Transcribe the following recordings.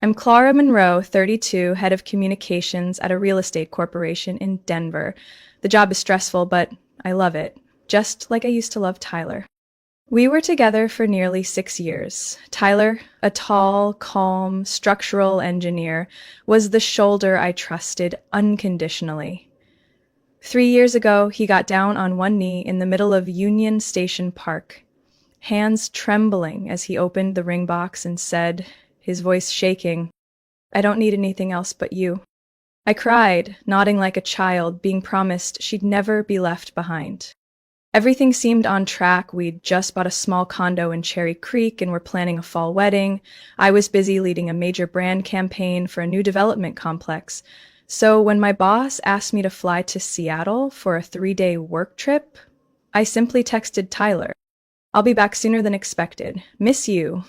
I'm Clara Monroe, 32, head of communications at a real estate corporation in Denver. The job is stressful, but I love it, just like I used to love Tyler. We were together for nearly 6 years. Tyler, a tall, calm, structural engineer, was the shoulder I trusted unconditionally. 3 years ago, he got down on one knee in the middle of Union Station Park, hands trembling as he opened the ring box and said, his voice shaking, "I don't need anything else but you." I cried, nodding like a child, being promised she'd never be left behind. Everything seemed on track. We'd just bought a small condo in Cherry Creek and were planning a fall wedding. I was busy leading a major brand campaign for a new development complex. So when my boss asked me to fly to Seattle for a 3-day work trip, I simply texted Tyler, "I'll be back sooner than expected. Miss you."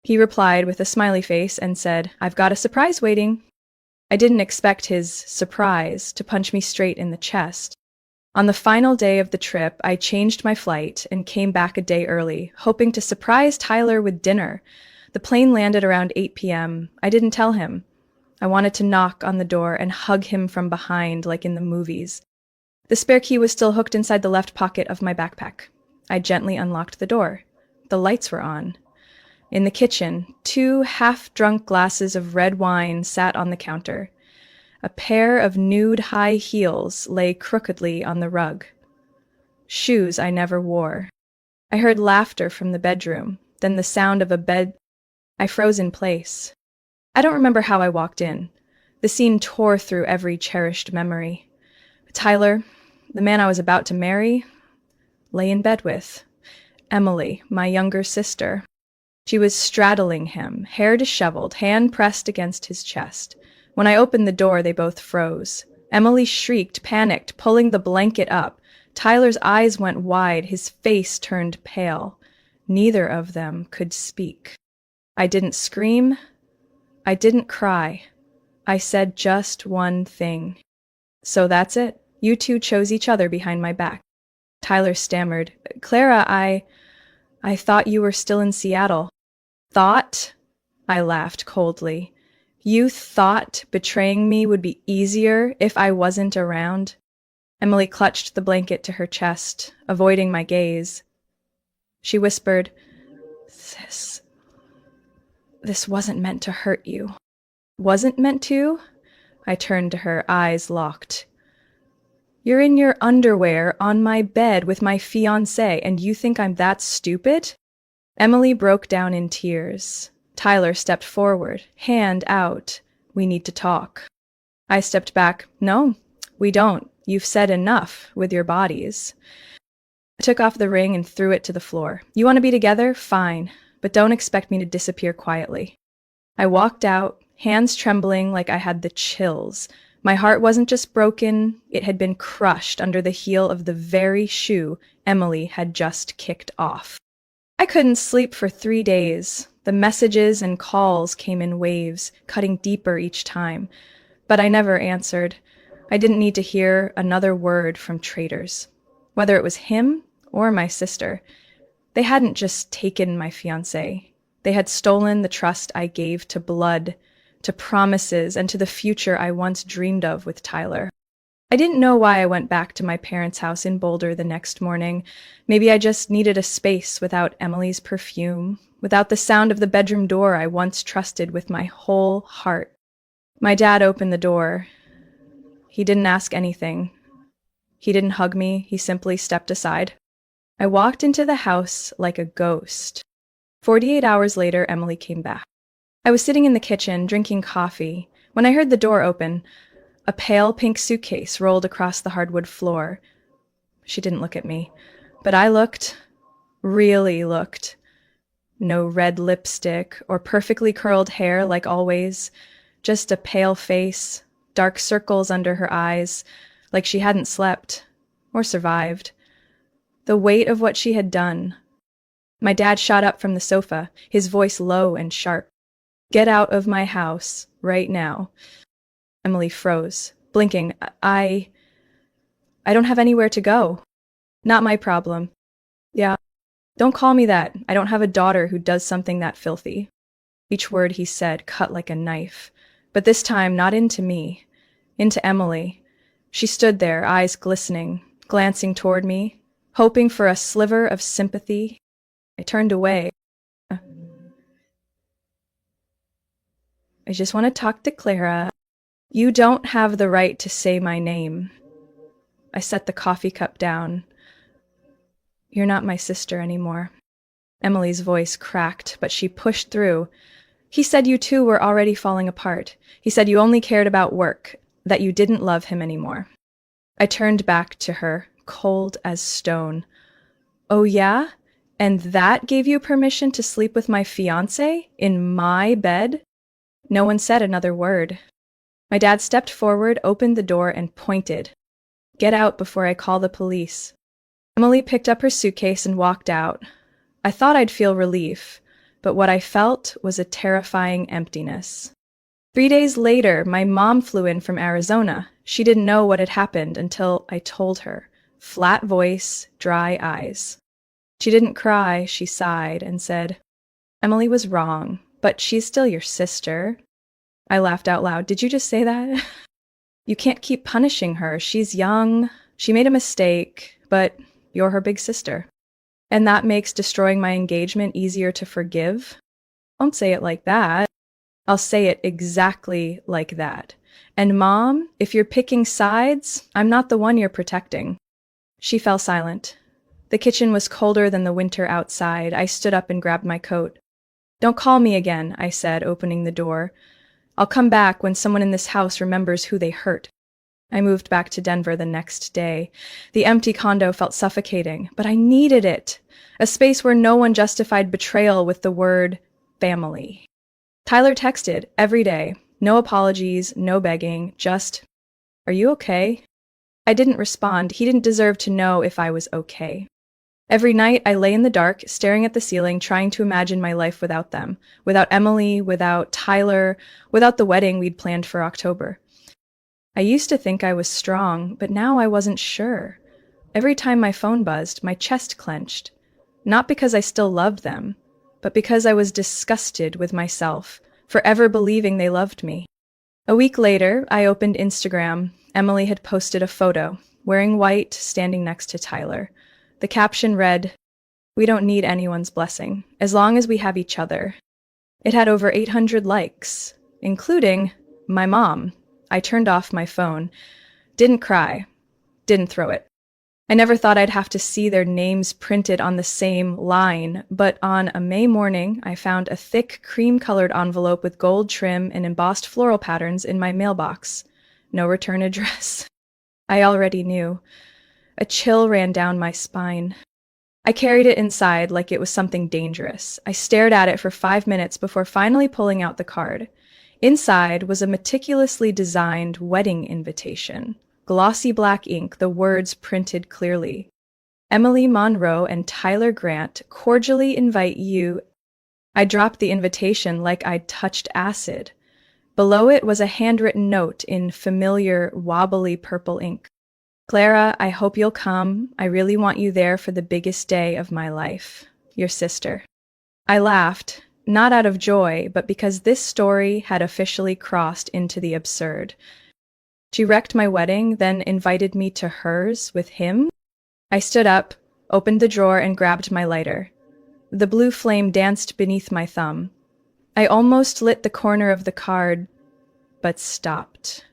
He replied with a smiley face and said, "I've got a surprise waiting." I didn't expect his surprise to punch me straight in the chest. On the final day of the trip, I changed my flight and came back a day early, hoping to surprise Tyler with dinner. The plane landed around 8 p.m. I didn't tell him. I wanted to knock on the door and hug him from behind like in the movies. The spare key was still hooked inside the left pocket of my backpack. I gently unlocked the door. The lights were on. In the kitchen, 2 half-drunk glasses of red wine sat on the counter. A pair of nude high heels lay crookedly on the rug. Shoes I never wore. I heard laughter from the bedroom, then the sound of a bed. I froze in place. I don't remember how I walked in. The scene tore through every cherished memory. Tyler, the man I was about to marry, lay in bed with. Emily, my younger sister. She was straddling him, hair disheveled, hand pressed against his chest. When I opened the door, they both froze. Emily shrieked, panicked, pulling the blanket up. Tyler's eyes went wide, his face turned pale. Neither of them could speak. I didn't scream. I didn't cry. I said just one thing. "So that's it? You two chose each other behind my back." Tyler stammered, "Clara, I thought you were still in Seattle." "Thought?" I laughed coldly. "You thought betraying me would be easier if I wasn't around?" Emily clutched the blanket to her chest, avoiding my gaze. She whispered, This wasn't meant to hurt you." "Wasn't meant to?" I turned to her, eyes locked. "You're in your underwear on my bed with my fiancé, and you think I'm that stupid?" Emily broke down in tears. Tyler stepped forward, hand out. "We need to talk." I stepped back. "No, we don't. You've said enough with your bodies." I took off the ring and threw it to the floor. "You want to be together? Fine, but don't expect me to disappear quietly." I walked out, hands trembling like I had the chills. My heart wasn't just broken, it had been crushed under the heel of the very shoe Emily had just kicked off. I couldn't sleep for 3 days. The messages and calls came in waves, cutting deeper each time. But I never answered. I didn't need to hear another word from traitors. Whether it was him or my sister, they hadn't just taken my fiancé. They had stolen the trust I gave to blood, to promises, and to the future I once dreamed of with Tyler. I didn't know why I went back to my parents' house in Boulder the next morning. Maybe I just needed a space without Emily's perfume, without the sound of the bedroom door I once trusted with my whole heart. My dad opened the door. He didn't ask anything. He didn't hug me. He simply stepped aside. I walked into the house like a ghost. 48 hours later, Emily came back. I was sitting in the kitchen, drinking coffee, when I heard the door open. A pale pink suitcase rolled across the hardwood floor. She didn't look at me, but I looked, really looked. No red lipstick or perfectly curled hair like always, just a pale face, dark circles under her eyes, like she hadn't slept or survived. The weight of what she had done. My dad shot up from the sofa, his voice low and sharp. "Get out of my house, right now." Emily froze, blinking. I don't have anywhere to go." "Not my problem." "Yeah, don't call me that. I don't have a daughter who does something that filthy." Each word he said cut like a knife, but this time not into me, into Emily. She stood there, eyes glistening, glancing toward me, hoping for a sliver of sympathy. I turned away. I just want to talk to Clara. You don't have the right to say my name. I set the coffee cup down. You're not my sister anymore. Emily's voice cracked, but she pushed through. He said you two were already falling apart. He said you only cared about work, that you didn't love him anymore. I turned back to her, cold as stone. Oh yeah? And that gave you permission to sleep with my fiancé in my bed? No one said another word. My dad stepped forward, opened the door, and pointed. Get out before I call the police. Emily picked up her suitcase and walked out. I thought I'd feel relief, but what I felt was a terrifying emptiness. 3 days later, my mom flew in from Arizona. She didn't know what had happened until I told her. Flat voice, dry eyes. She didn't cry, she sighed and said, Emily was wrong, but she's still your sister. I laughed out loud. Did you just say that? You can't keep punishing her. She's young. She made a mistake, but you're her big sister. And that makes destroying my engagement easier to forgive? Don't say it like that. I'll say it exactly like that. And Mom, if you're picking sides, I'm not the one you're protecting. She fell silent. The kitchen was colder than the winter outside. I stood up and grabbed my coat. Don't call me again, I said, opening the door. I'll come back when someone in this house remembers who they hurt. I moved back to Denver the next day. The empty condo felt suffocating, but I needed it. A space where no one justified betrayal with the word family. Tyler texted every day. No apologies, no begging, just, are you okay? I didn't respond. He didn't deserve to know if I was okay. Every night I lay in the dark, staring at the ceiling, trying to imagine my life without them. Without Emily, without Tyler, without the wedding we'd planned for October. I used to think I was strong, but now I wasn't sure. Every time my phone buzzed, my chest clenched. Not because I still loved them, but because I was disgusted with myself, for ever believing they loved me. A week later, I opened Instagram. Emily had posted a photo, wearing white, standing next to Tyler. The caption read, "We don't need anyone's blessing, as long as we have each other." It had over 800 likes, including my mom. I turned off my phone. Didn't cry. Didn't throw it. I never thought I'd have to see their names printed on the same line, but on a May morning, I found a thick, cream-colored envelope with gold trim and embossed floral patterns in my mailbox. No return address. I already knew. A chill ran down my spine. I carried it inside like it was something dangerous. I stared at it for 5 minutes before finally pulling out the card. Inside was a meticulously designed wedding invitation. Glossy black ink, the words printed clearly. Emily Monroe and Tyler Grant cordially invite you. I dropped the invitation like I'd touched acid. Below it was a handwritten note in familiar, wobbly purple ink. Clara, I hope you'll come. I really want you there for the biggest day of my life. Your sister. I laughed, not out of joy, but because this story had officially crossed into the absurd. She wrecked my wedding, then invited me to hers with him? I stood up, opened the drawer, and grabbed my lighter. The blue flame danced beneath my thumb. I almost lit the corner of the card, but stopped.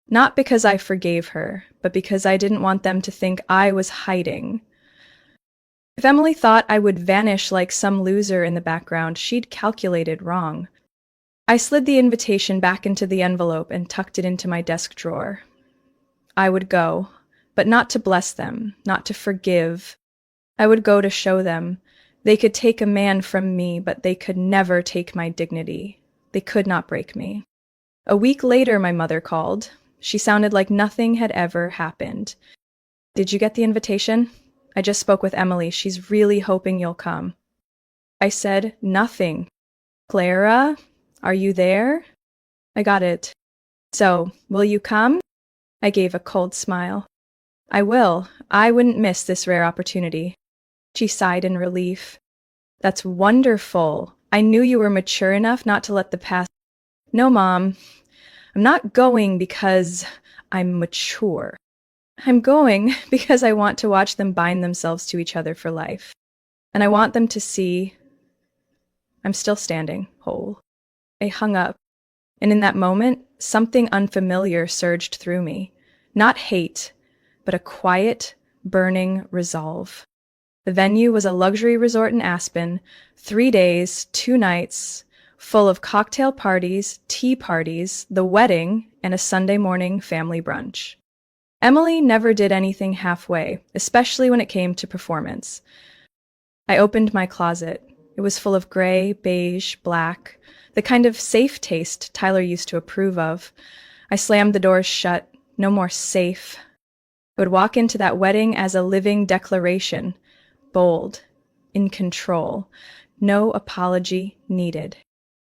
Not because I forgave her, but because I didn't want them to think I was hiding. If Emily thought I would vanish like some loser in the background, she'd calculated wrong. I slid the invitation back into the envelope and tucked it into my desk drawer. I would go, but not to bless them, not to forgive. I would go to show them. They could take a man from me, but they could never take my dignity. They could not break me. A week later, my mother called. She sounded like nothing had ever happened. Did you get the invitation? I just spoke with Emily. She's really hoping you'll come. I said, nothing. Clara, are you there? I got it. So, will you come? I gave a cold smile. I will. I wouldn't miss this rare opportunity. She sighed in relief. That's wonderful. I knew you were mature enough not to let the past. No, Mom, I'm not going because I'm mature. I'm going because I want to watch them bind themselves to each other for life. And I want them to see I'm still standing, whole. I hung up, and in that moment, something unfamiliar surged through me. Not hate, but a quiet, burning resolve. The venue was a luxury resort in Aspen, 3 days, 2 nights, full of cocktail parties, tea parties, the wedding, and a Sunday morning family brunch. Emily never did anything halfway, especially when it came to performance. I opened my closet. It was full of gray, beige, black, the kind of safe taste Tyler used to approve of. I slammed the doors shut. No more safe. I would walk into that wedding as a living declaration, bold, in control, no apology needed.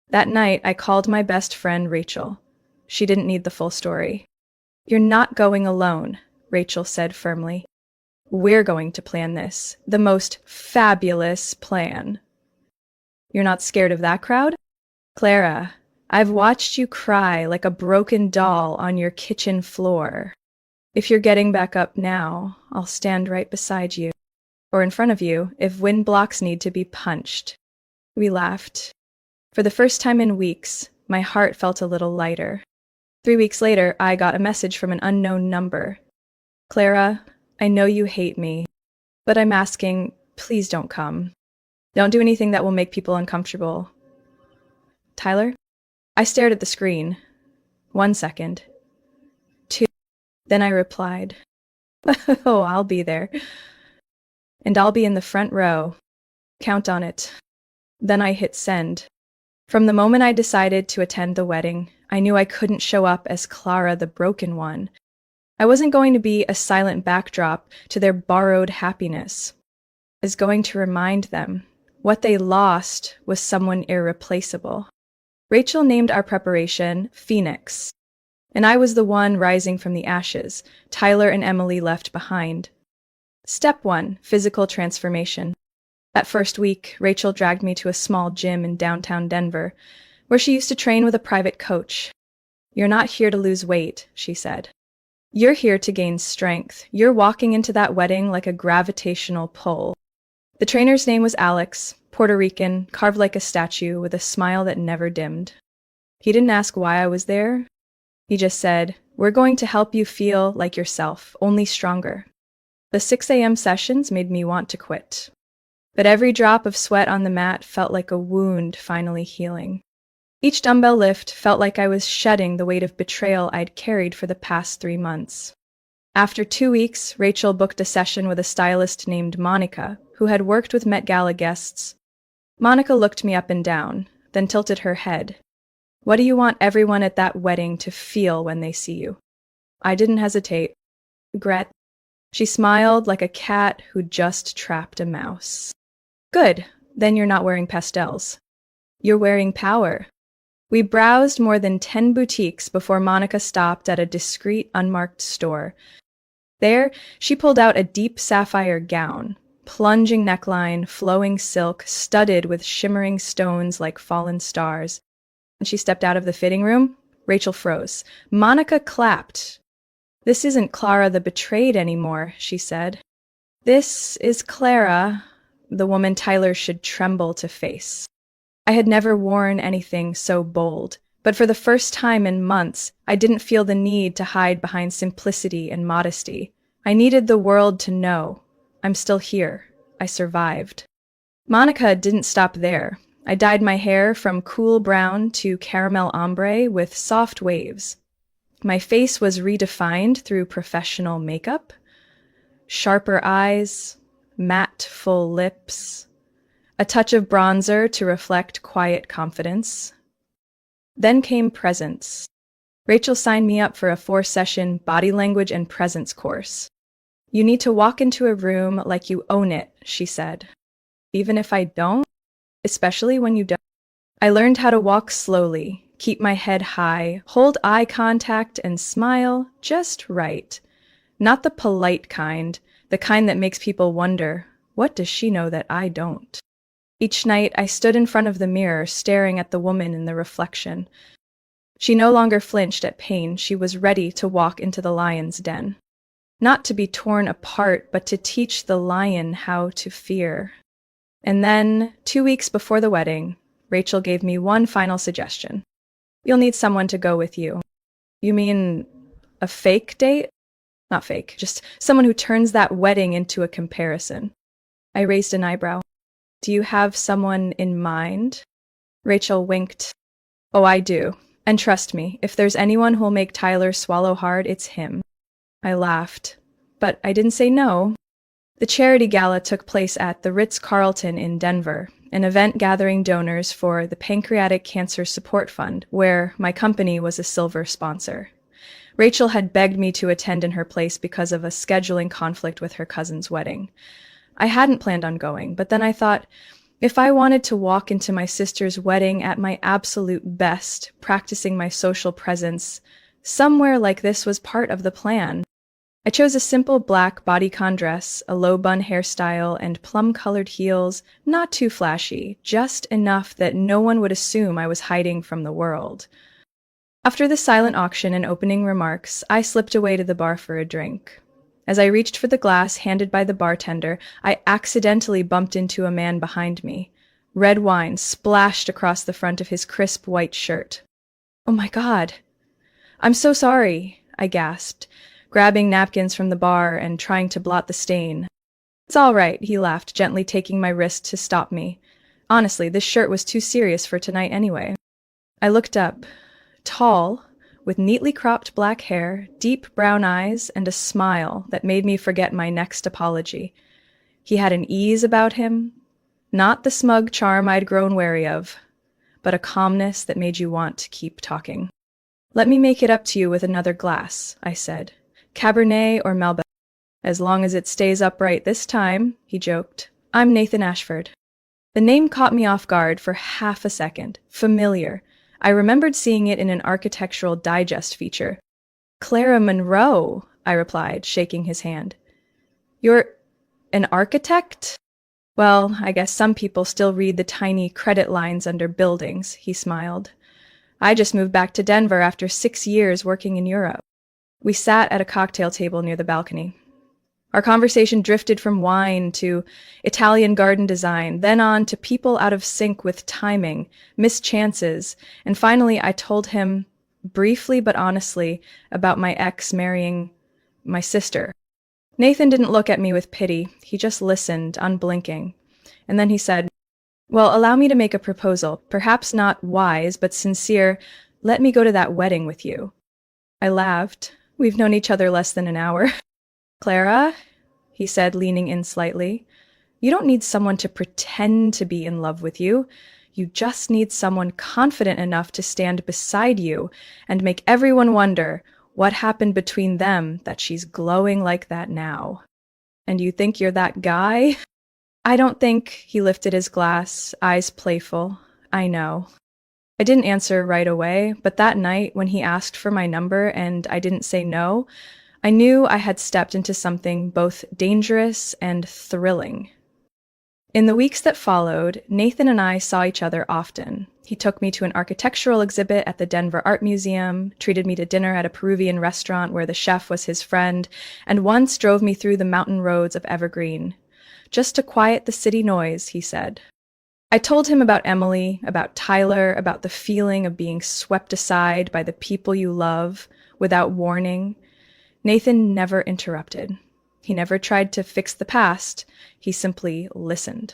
That night, I called my best friend, Rachel. She didn't need the full story. You're not going alone, Rachel said firmly. We're going to plan this, the most fabulous plan. You're not scared of that crowd? Clara, I've watched you cry like a broken doll on your kitchen floor. If you're getting back up now, I'll stand right beside you, or in front of you if wind blocks need to be punched. We laughed. For the first time in weeks, my heart felt a little lighter. 3 weeks later, I got a message from an unknown number. Clara, I know you hate me, but I'm asking, please don't come. Don't do anything that will make people uncomfortable. Tyler? I stared at the screen. 1 second. 2. Then I replied, oh, I'll be there. And I'll be in the front row. Count on it. Then I hit send. From the moment I decided to attend the wedding, I knew I couldn't show up as Clara the broken one. I wasn't going to be a silent backdrop to their borrowed happiness. I was going to remind them what they lost was someone irreplaceable. Rachel named our preparation Phoenix, and I was the one rising from the ashes, Tyler and Emily left behind. Step 1, physical transformation. That first week, Rachel dragged me to a small gym in downtown Denver, where she used to train with a private coach. You're not here to lose weight, she said. You're here to gain strength. You're walking into that wedding like a gravitational pull. The trainer's name was Alex, Puerto Rican, carved like a statue with a smile that never dimmed. He didn't ask why I was there. He just said, we're going to help you feel like yourself, only stronger. The 6 a.m. sessions made me want to quit. But every drop of sweat on the mat felt like a wound finally healing. Each dumbbell lift felt like I was shedding the weight of betrayal I'd carried for the past 3 months. After 2 weeks, Rachel booked a session with a stylist named Monica, who had worked with Met Gala guests. Monica looked me up and down, then tilted her head. What do you want everyone at that wedding to feel when they see you? I didn't hesitate. Regret. She smiled like a cat who'd just trapped a mouse. Good, then you're not wearing pastels. You're wearing power. We browsed more than 10 boutiques before Monica stopped at a discreet, unmarked store. There, she pulled out a deep sapphire gown, plunging neckline, flowing silk, studded with shimmering stones like fallen stars. When she stepped out of the fitting room, Rachel froze. Monica clapped. This isn't Clara the betrayed anymore, she said. This is Clara, the woman Tyler should tremble to face. I had never worn anything so bold, but for the first time in months, I didn't feel the need to hide behind simplicity and modesty. I needed the world to know. I'm still here. I survived. Monica didn't stop there. I dyed my hair from cool brown to caramel ombre with soft waves. My face was redefined through professional makeup. Sharper eyes, matte full lips, a touch of bronzer to reflect quiet confidence. Then came presence. Rachel signed me up for a 4-session body language and presence course. You need to walk into a room like you own it, she said. Even if I don't, especially when you don't. I learned how to walk slowly, keep my head high, hold eye contact, and smile just right. Not the polite kind, the kind that makes people wonder, what does she know that I don't? Each night I stood in front of the mirror, staring at the woman in the reflection. She no longer flinched at pain. She was ready to walk into the lion's den. Not to be torn apart, but to teach the lion how to fear. And then, 2 weeks before the wedding, Rachel gave me one final suggestion. You'll need someone to go with you. You mean a fake date? Not fake, just someone who turns that wedding into a comparison. I raised an eyebrow. Do you have someone in mind? Rachel winked. Oh, I do. And trust me, if there's anyone who'll make Tyler swallow hard, it's him. I laughed, but I didn't say no. The charity gala took place at the Ritz-Carlton in Denver, an event gathering donors for the Pancreatic Cancer Support Fund, where my company was a silver sponsor. Rachel had begged me to attend in her place because of a scheduling conflict with her cousin's wedding. I hadn't planned on going, but then I thought, if I wanted to walk into my sister's wedding at my absolute best, practicing my social presence, somewhere like this was part of the plan. I chose a simple black bodycon dress, a low-bun hairstyle, and plum-colored heels, not too flashy, just enough that no one would assume I was hiding from the world. After the silent auction and opening remarks, I slipped away to the bar for a drink. As I reached for the glass handed by the bartender, I accidentally bumped into a man behind me. Red wine splashed across the front of his crisp white shirt. Oh my God! I'm so sorry, I gasped, grabbing napkins from the bar and trying to blot the stain. It's all right, he laughed, gently taking my wrist to stop me. Honestly, this shirt was too serious for tonight anyway. I looked up. Tall, with neatly cropped black hair, deep brown eyes, and a smile that made me forget my next apology. He had an ease about him, not the smug charm I'd grown wary of, but a calmness that made you want to keep talking. Let me make it up to you with another glass, I said. Cabernet or Malbec. As long as it stays upright this time, he joked. I'm Nathan Ashford. The name caught me off guard for half a second. Familiar. I remembered seeing it in an Architectural Digest feature. Clara Monroe, I replied, shaking his hand. You're an architect? Well, I guess some people still read the tiny credit lines under buildings, he smiled. I just moved back to Denver after 6 years working in Europe. We sat at a cocktail table near the balcony. Our conversation drifted from wine to Italian garden design, then on to people out of sync with timing, missed chances, and finally I told him, briefly but honestly, about my ex marrying my sister. Nathan didn't look at me with pity. He just listened, unblinking. And then he said, well, allow me to make a proposal, perhaps not wise, but sincere. Let me go to that wedding with you. I laughed. We've known each other less than an hour. Clara, he said, leaning in slightly, you don't need someone to pretend to be in love with you. You just need someone confident enough to stand beside you and make everyone wonder what happened between them that she's glowing like that now. And you think you're that guy? I don't think, he lifted his glass, eyes playful. I know. I didn't answer right away, but that night when he asked for my number and I didn't say no, I knew I had stepped into something both dangerous and thrilling. In the weeks that followed, Nathan and I saw each other often. He took me to an architectural exhibit at the Denver Art Museum, treated me to dinner at a Peruvian restaurant where the chef was his friend, and once drove me through the mountain roads of Evergreen. Just to quiet the city noise, he said. I told him about Emily, about Tyler, about the feeling of being swept aside by the people you love without warning. Nathan never interrupted. He never tried to fix the past. He simply listened.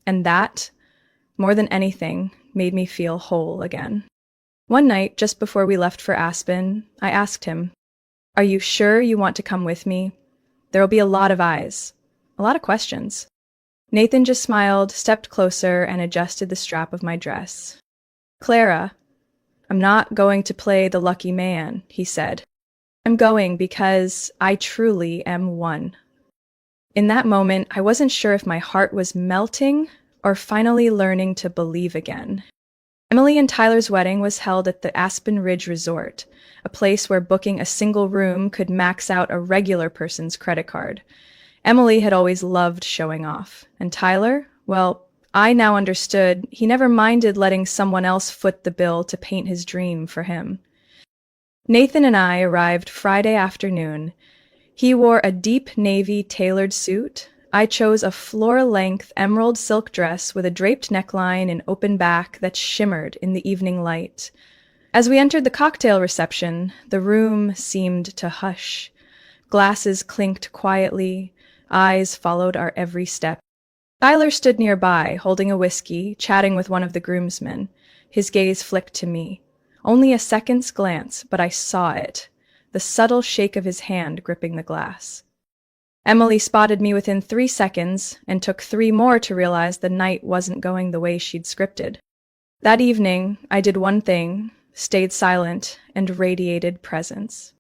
And that, more than anything, made me feel whole again. One night, just before we left for Aspen, I asked him, are you sure you want to come with me? There'll be a lot of eyes, a lot of questions. Nathan just smiled, stepped closer, and adjusted the strap of my dress. Clara, I'm not going to play the lucky man, he said. I'm going because I truly am one. In that moment, I wasn't sure if my heart was melting or finally learning to believe again. Emily and Tyler's wedding was held at the Aspen Ridge Resort, a place where booking a single room could max out a regular person's credit card. Emily had always loved showing off, and Tyler, well, I now understood he never minded letting someone else foot the bill to paint his dream for him. Nathan and I arrived Friday afternoon. He wore a deep navy tailored suit. I chose a floor-length emerald silk dress with a draped neckline and open back that shimmered in the evening light. As we entered the cocktail reception, the room seemed to hush. Glasses clinked quietly. Eyes followed our every step. Tyler stood nearby, holding a whiskey, chatting with one of the groomsmen. His gaze flicked to me. Only a second's glance, but I saw it. The subtle shake of his hand gripping the glass. Emily spotted me within 3 seconds, and took 3 more to realize the night wasn't going the way she'd scripted. That evening, I did one thing, stayed silent, and radiated presence.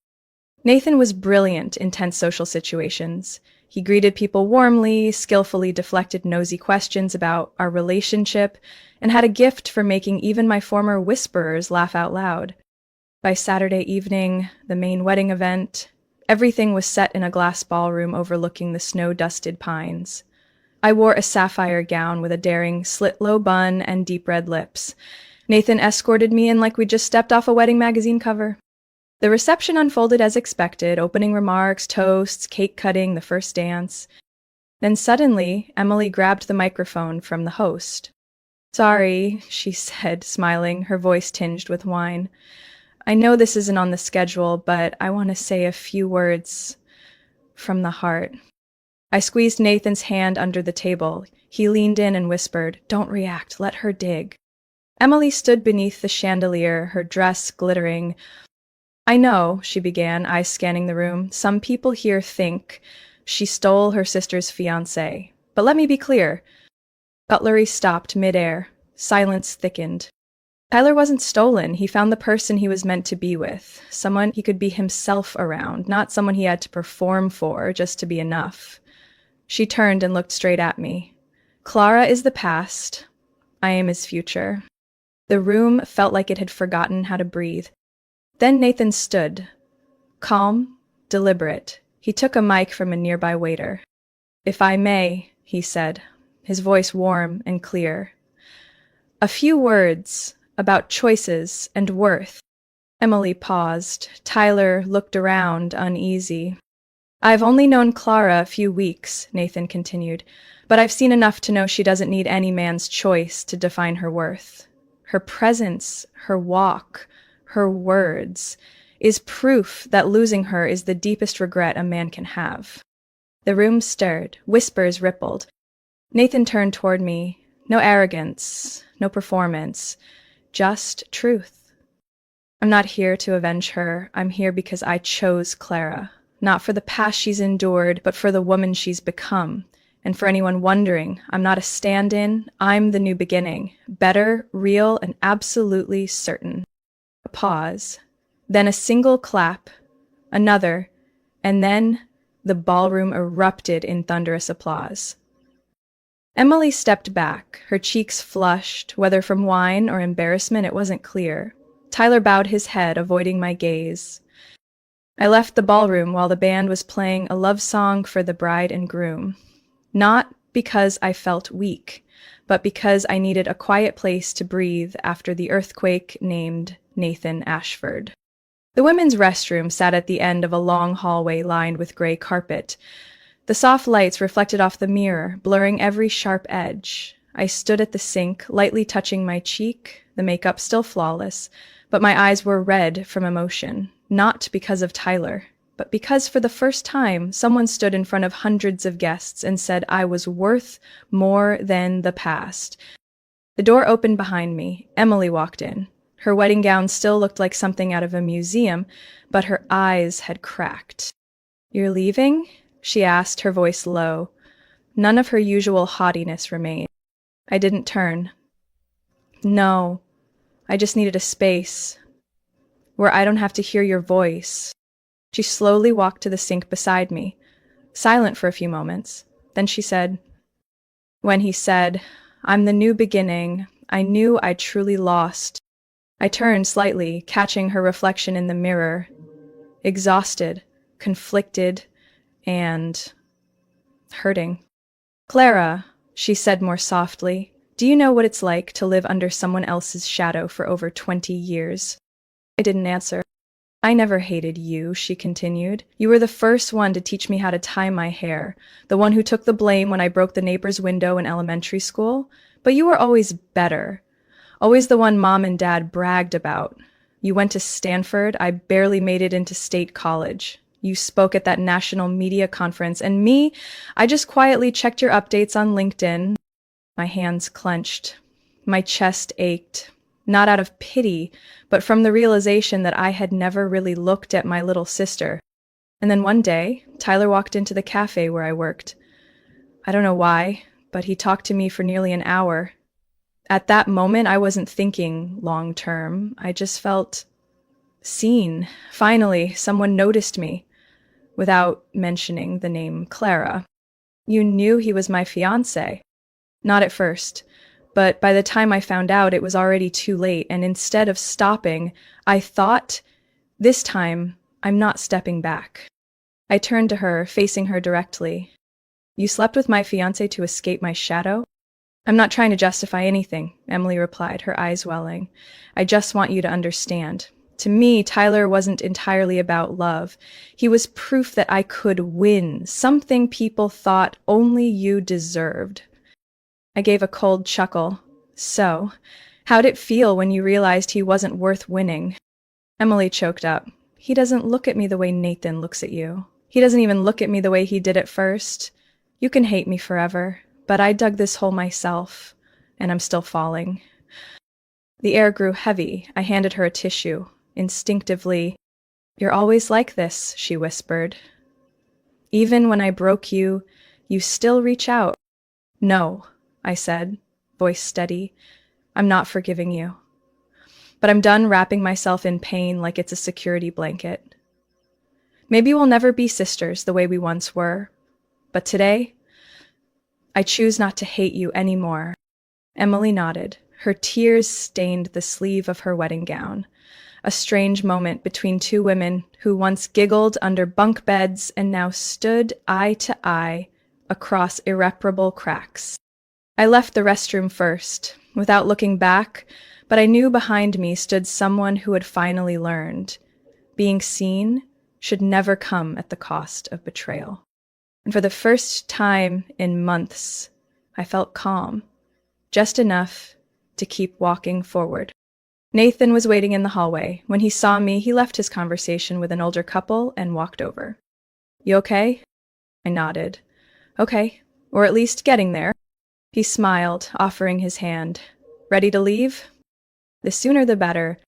Nathan was brilliant in tense social situations. He greeted people warmly, skillfully deflected nosy questions about our relationship, and had a gift for making even my former whisperers laugh out loud. By Saturday evening, the main wedding event, everything was set in a glass ballroom overlooking the snow-dusted pines. I wore a sapphire gown with a daring slit-low bun and deep red lips. Nathan escorted me in like we'd just stepped off a wedding magazine cover. The reception unfolded as expected, opening remarks, toasts, cake cutting, the first dance. Then suddenly, Emily grabbed the microphone from the host. "Sorry," she said, smiling, her voice tinged with wine. "I know this isn't on the schedule, but I want to say a few words from the heart." I squeezed Nathan's hand under the table. He leaned in and whispered, "Don't react, let her dig." Emily stood beneath the chandelier, her dress glittering. "I know," she began, eyes scanning the room. "Some people here think she stole her sister's fiancé. But let me be clear." Cutlery stopped midair. Silence thickened. Tyler wasn't stolen. He found the person he was meant to be with, someone he could be himself around, not someone he had to perform for just to be enough. She turned and looked straight at me. "Clara is the past. I am his future." The room felt like it had forgotten how to breathe. Then Nathan stood, calm, deliberate. He took a mic from a nearby waiter. "If I may," he said, his voice warm and clear. "A few words about choices and worth." Emily paused. Tyler looked around, uneasy. "I've only known Clara a few weeks," Nathan continued, "but I've seen enough to know she doesn't need any man's choice to define her worth. Her presence, her walk, her words, is proof that losing her is the deepest regret a man can have." The room stirred. Whispers rippled. Nathan turned toward me. "No arrogance, no performance, just truth. I'm not here to avenge her. I'm here because I chose Clara. Not for the past she's endured, but for the woman she's become. And for anyone wondering, I'm not a stand-in. I'm the new beginning. Better, real, and absolutely certain." A pause. Then a single clap. Another. And then the ballroom erupted in thunderous applause. Emily stepped back, her cheeks flushed, whether from wine or embarrassment it wasn't clear. Tyler bowed his head, avoiding my gaze. I left the ballroom while the band was playing a love song for the bride and groom. Not because I felt weak, but because I needed a quiet place to breathe after the earthquake named Nathan Ashford. The women's restroom sat at the end of a long hallway lined with gray carpet. The soft lights reflected off the mirror, blurring every sharp edge. I stood at the sink, lightly touching my cheek, the makeup still flawless, but my eyes were red from emotion, not because of Tyler, but because for the first time someone stood in front of hundreds of guests and said I was worth more than the past. The door opened behind me. Emily walked in. Her wedding gown still looked like something out of a museum, but her eyes had cracked. "You're leaving?" she asked, her voice low. None of her usual haughtiness remained. I didn't turn. "No, I just needed a space where I don't have to hear your voice." She slowly walked to the sink beside me, silent for a few moments. Then she said, "When he said, 'I'm the new beginning,' I knew I'd truly lost." I turned slightly, catching her reflection in the mirror, exhausted, conflicted, and hurting. "Clara," she said more softly, Do you know what it's like to live under someone else's shadow for over 20 years? I didn't answer. I never hated you, she continued. You were the first one to teach me how to tie my hair, the one who took the blame when I broke the neighbor's window in elementary school. But you were always better. Always the one Mom and Dad bragged about. You went to Stanford. I barely made it into state college. You spoke at that national media conference, and me, I just quietly checked your updates on LinkedIn. My hands clenched. My chest ached. Not out of pity, but from the realization that I had never really looked at my little sister. And then one day, Tyler walked into the cafe where I worked. I don't know why, but he talked to me for nearly an hour. At that moment, I wasn't thinking long term. I just felt seen. Finally, someone noticed me, without mentioning the name Clara. You knew he was my fiancé. Not at first. But by the time I found out, it was already too late, and instead of stopping, I thought, this time, I'm not stepping back. I turned to her, facing her directly. You slept with my fiancé to escape my shadow? I'm not trying to justify anything, Emily replied, her eyes welling. I just want you to understand. To me, Tyler wasn't entirely about love. He was proof that I could win, something people thought only you deserved. I gave a cold chuckle. So, how'd it feel when you realized he wasn't worth winning? Emily choked up. He doesn't look at me the way Nathan looks at you. He doesn't even look at me the way he did at first. You can hate me forever, but I dug this hole myself, and I'm still falling. The air grew heavy. I handed her a tissue. Instinctively, you're always like this, she whispered. Even when I broke you, you still reach out. No, I said, voice steady. I'm not forgiving you. But I'm done wrapping myself in pain like it's a security blanket. Maybe we'll never be sisters the way we once were. But today, I choose not to hate you anymore. Emily nodded. Her tears stained the sleeve of her wedding gown. A strange moment between two women who once giggled under bunk beds and now stood eye to eye across irreparable cracks. I left the restroom first, without looking back, but I knew behind me stood someone who had finally learned. Being seen should never come at the cost of betrayal. And for the first time in months, I felt calm, just enough to keep walking forward. Nathan was waiting in the hallway. When he saw me, he left his conversation with an older couple and walked over. You okay? I nodded. Okay, or at least getting there. He smiled, offering his hand. Ready to leave? The sooner the better.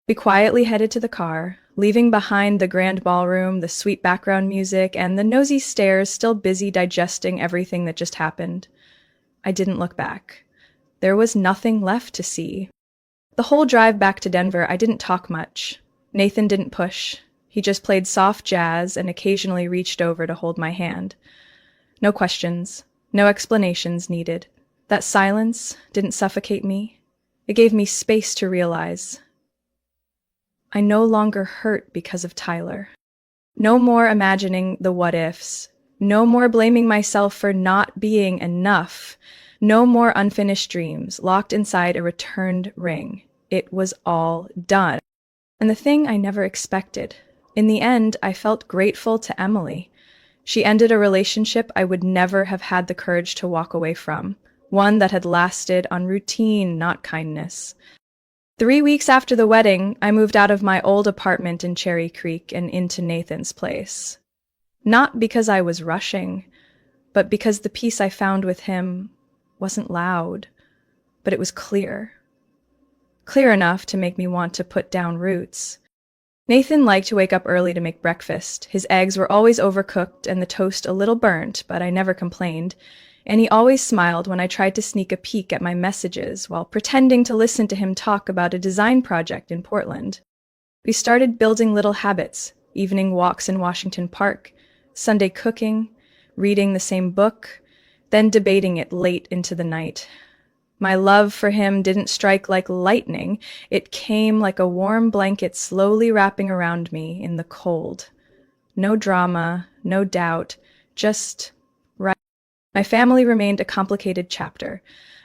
We quietly headed to the car, leaving behind the grand ballroom, the sweet background music, and the nosy stares still busy digesting everything that just happened. I didn't look back. There was nothing left to see. The whole drive back to Denver, I didn't talk much. Nathan didn't push. He just played soft jazz and occasionally reached over to hold my hand. No questions. No explanations needed. That silence didn't suffocate me. It gave me space to realize I no longer hurt because of Tyler. No more imagining the what-ifs. No more blaming myself for not being enough. No more unfinished dreams locked inside a returned ring. It was all done. And the thing I never expected. In the end, I felt grateful to Emily. She ended a relationship I would never have had the courage to walk away from, one that had lasted on routine, not kindness. 3 weeks after the wedding, I moved out of my old apartment in Cherry Creek and into Nathan's place. Not because I was rushing, but because the peace I found with him wasn't loud, but it was clear. Clear enough to make me want to put down roots. Nathan liked to wake up early to make breakfast. His eggs were always overcooked and the toast a little burnt, but I never complained. And he always smiled when I tried to sneak a peek at my messages while pretending to listen to him talk about a design project in Portland. We started building little habits, evening walks in Washington Park, Sunday cooking, reading the same book, then debating it late into the night. My love for him didn't strike like lightning. It came like a warm blanket slowly wrapping around me in the cold. No drama, no doubt, just right. My family remained a complicated chapter.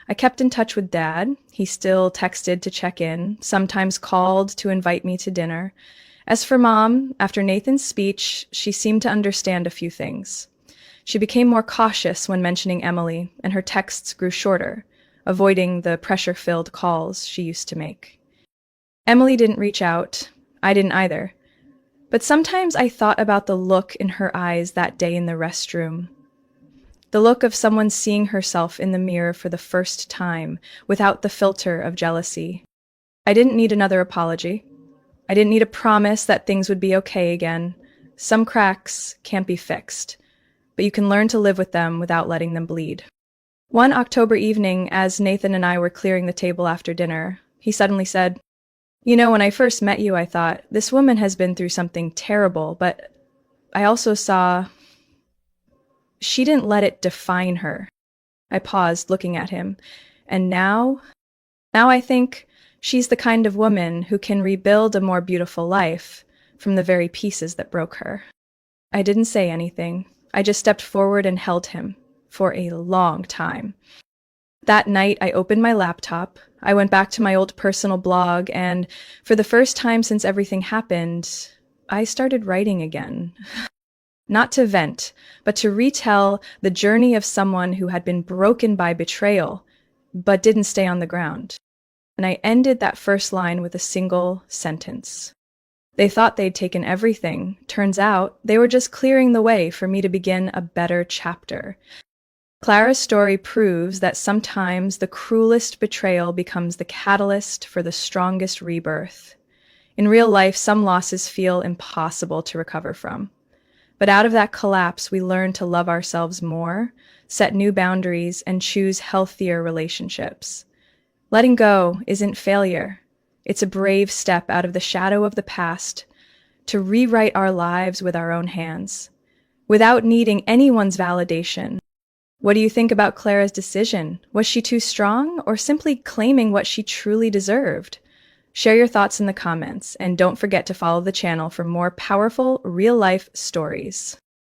I kept in touch with Dad. He still texted to check in, sometimes called to invite me to dinner. As for Mom, after Nathan's speech, she seemed to understand a few things. She became more cautious when mentioning Emily, and her texts grew shorter, avoiding the pressure-filled calls she used to make. Emily didn't reach out. I didn't either. But sometimes I thought about the look in her eyes that day in the restroom. The look of someone seeing herself in the mirror for the first time, without the filter of jealousy. I didn't need another apology. I didn't need a promise that things would be okay again. Some cracks can't be fixed, but you can learn to live with them without letting them bleed. One October evening, as Nathan and I were clearing the table after dinner, he suddenly said, "You know, when I first met you, I thought, this woman has been through something terrible, but I also saw she didn't let it define her." I paused, looking at him. And now I think she's the kind of woman who can rebuild a more beautiful life from the very pieces that broke her. I didn't say anything. I just stepped forward and held him for a long time. That night, I opened my laptop. I went back to my old personal blog, and for the first time since everything happened, I started writing again. Not to vent, but to retell the journey of someone who had been broken by betrayal, but didn't stay on the ground. And I ended that first line with a single sentence. They thought they'd taken everything. Turns out they were just clearing the way for me to begin a better chapter. Clara's story proves that sometimes the cruelest betrayal becomes the catalyst for the strongest rebirth. In real life, some losses feel impossible to recover from. But out of that collapse, we learn to love ourselves more, set new boundaries, and choose healthier relationships. Letting go isn't failure. It's a brave step out of the shadow of the past to rewrite our lives with our own hands, without needing anyone's validation. What do you think about Clara's decision? Was she too strong, or simply claiming what she truly deserved? Share your thoughts in the comments, and don't forget to follow the channel for more powerful real-life stories.